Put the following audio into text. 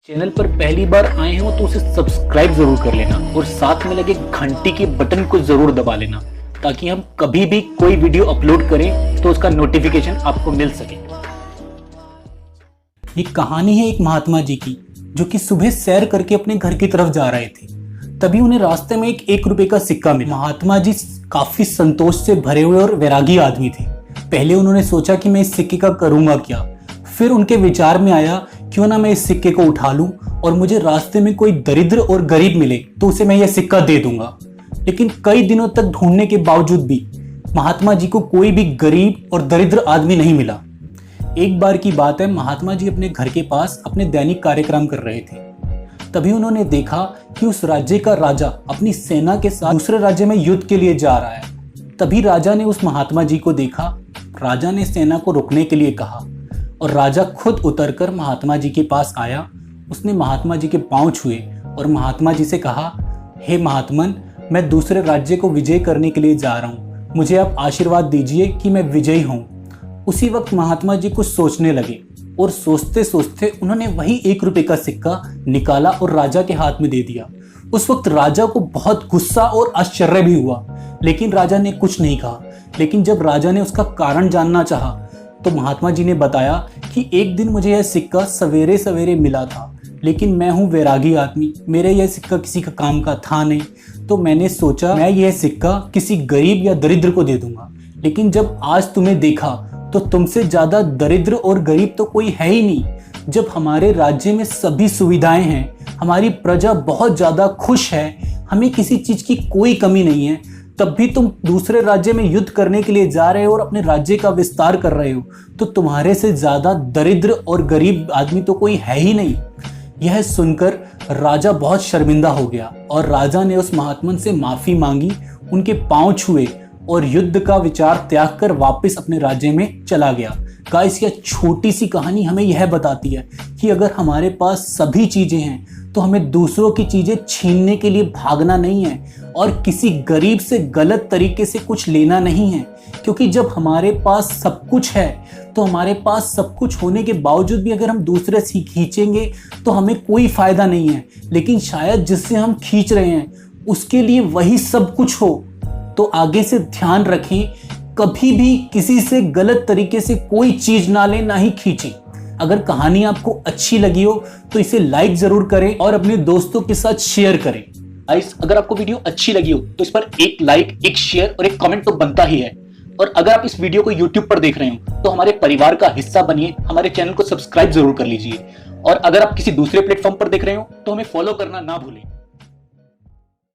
Channel पर पहली बार आए हो तो उसे सब्सक्राइब जरूर कर लेना और साथ में लगे घंटी के बटन को जरूर दबा लेना ताकि हम कभी भी कोई वीडियो अपलोड करें तो उसका नोटिफिकेशन आपको मिल सके। ये कहानी है एक महात्मा जी की जो कि सुबह सैर करके अपने घर की तरफ जा रहे थे। तभी उन्हें रास्ते में एक रुपए का सिक्का मिला। महात्मा जी काफी संतोष से भरे हुए और वैरागी आदमी थे। पहले उन्होंने सोचा कि मैं इस सिक्के का करूंगा क्या। फिर उनके विचार में आया क्यों ना मैं इस सिक्के को उठा लूं और मुझे रास्ते में कोई दरिद्र और गरीब मिले तो उसे मैं यह सिक्का दे दूंगा। लेकिन कई दिनों तक ढूंढने के बावजूद भी महात्मा जी को कोई भी गरीब और दरिद्र आदमी नहीं मिला। एक बार की बात है, महात्मा जी अपने घर के पास अपने दैनिक कार्यक्रम कर रहे थे। तभी उन्होंने देखा कि उस राज्य का राजा अपनी सेना के साथ दूसरे राज्य में युद्ध के लिए जा रहा है। तभी राजा ने उस महात्मा जी को देखा। राजा ने सेना को रोकने के लिए कहा और राजा खुद उतरकर महात्मा जी के पास आया। उसने महात्मा जी के पांव छुए और महात्मा जी से कहा, हे महात्मन, मैं दूसरे राज्य को विजय करने के लिए जा रहा हूँ, मुझे आप आशीर्वाद दीजिए कि मैं विजयी हूँ। उसी वक्त महात्मा जी कुछ सोचने लगे और सोचते सोचते उन्होंने वही 1 रुपए का सिक्का निकाला और राजा के हाथ में दे दिया। उस वक्त राजा को बहुत गुस्सा और आश्चर्य भी हुआ, लेकिन राजा ने कुछ नहीं कहा। लेकिन जब राजा ने उसका कारण जानना चाहा तो महात्मा जी ने बताया कि एक दिन मुझे यह सिक्का सवेरे सवेरे मिला था, लेकिन मैं हूँ वैरागी आदमी, मेरे यह सिक्का किसी का काम का था नहीं, तो मैंने सोचा मैं यह सिक्का किसी गरीब या दरिद्र को दे दूंगा। लेकिन जब आज तुम्हें देखा तो तुमसे ज्यादा दरिद्र और गरीब तो कोई है ही नहीं। जब हमारे राज्य में सभी सुविधाएं हैं, हमारी प्रजा बहुत ज्यादा खुश है, हमें किसी चीज की कोई कमी नहीं है, तब भी तुम दूसरे राज्य में युद्ध करने के लिए जा रहे हो और अपने राज्य का विस्तार कर रहे हो, तो तुम्हारे से ज्यादा दरिद्र और गरीब आदमी तो कोई है ही नहीं। यह सुनकर राजा बहुत शर्मिंदा हो गया और राजा ने उस महात्मन से माफी मांगी, उनके पांव छुए और युद्ध का विचार त्याग कर वापस अपने राज्य में चला गया। गाइस, यह छोटी सी कहानी हमें यह बताती है कि अगर हमारे पास सभी चीजें हैं तो हमें दूसरों की चीजें छीनने के लिए भागना नहीं है और किसी गरीब से गलत तरीके से कुछ लेना नहीं है। क्योंकि जब हमारे पास सब कुछ है तो हमारे पास सब कुछ होने के बावजूद भी अगर हम दूसरे से खींचेंगे तो हमें कोई फायदा नहीं है। लेकिन शायद जिससे हम खींच रहे हैं उसके लिए वही सब कुछ हो। तो आगे से ध्यान रखें, कभी भी किसी से गलत तरीके से कोई चीज ना लें, ना ही खींचें। अगर कहानी आपको अच्छी लगी हो तो इसे लाइक जरूर करें और अपने दोस्तों के साथ शेयर करें। अगर आपको वीडियो अच्छी लगी हो तो इस पर एक लाइक, एक शेयर और एक कमेंट तो बनता ही है। और अगर आप इस वीडियो को YouTube पर देख रहे हो तो हमारे परिवार का हिस्सा बनिए, हमारे चैनल को सब्सक्राइब जरूर कर लीजिए। और अगर आप किसी दूसरे प्लेटफॉर्म पर देख रहे हो तो हमें फॉलो करना ना भूलें।